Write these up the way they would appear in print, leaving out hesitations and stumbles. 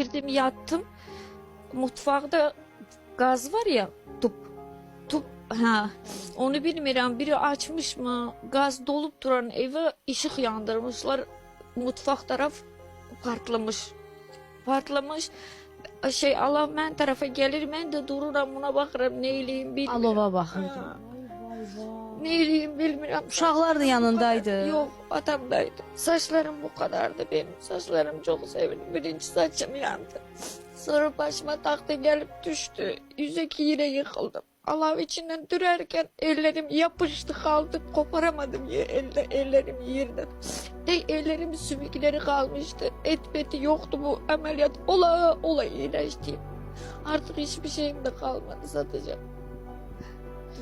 Girdim yattım. Mutfakta gaz var ya, tup ha, onu bilmiyorum, biri açmış mı, gaz dolup duran eve ışık yandırmışlar, mutfak taraf partlamış şey, Allah ben tarafa gelir, ben de dururam buna bakarım, neyleyim bilmiyorum. Alova baxırdı. Ha, neyleyim bilmiyorum. Uşaqlar da yanındaydı. Yok, adamdaydı. Saçlarım bu kadardı benim. Saçlarım çok sevindim. Birinci saçım yandı. Sonra başıma taktı gelip düştü. Yüzeki yere yıkıldım. Alev içinden dürerken ellerim yapıştı kaldı. Koparamadım ellerim yerden. Ellerimin sümükleri kalmıştı. Et beti yoktu bu ameliyat. Ola iyileşti. Artık hiçbir şeyim de kalmadı satacağım.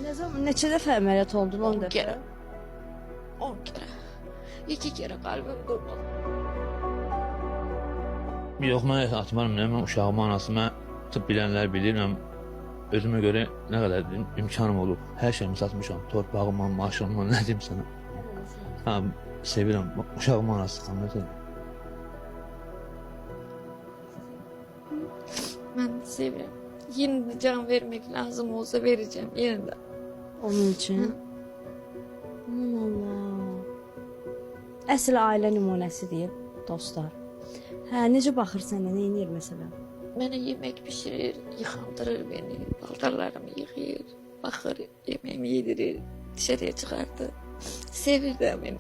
Ne zaman, neçə dəfə əməliyyat oldun? 10 dəfə. kere. 10 kere. 2 kere kalbim durmadı. Yox, mən atmarım, mən uşağımın anası, mən tıp bilənlər bilir, mən özümə görə nə qədər imkanım olub, hər şeyimi satmışam, torpağımı, maşınımı, nə deyim sənə. Ha, sevirəm, uşağımın anası, xanlıdır. Ben seviyorum. Yine de can vermek lazım olsa vereceğim yine de. Onun üçün. Aman Allah. Əsl ailə nümunəsidir, dostlar. Hə, necə baxır sənə, nə edir məsələn? Bana yemek pişirir, yıkandırır beni, paltarlarımı yıkayır, bakır, yemeğimi yedirir, dışarıya çıkardı. Sevirdi beni.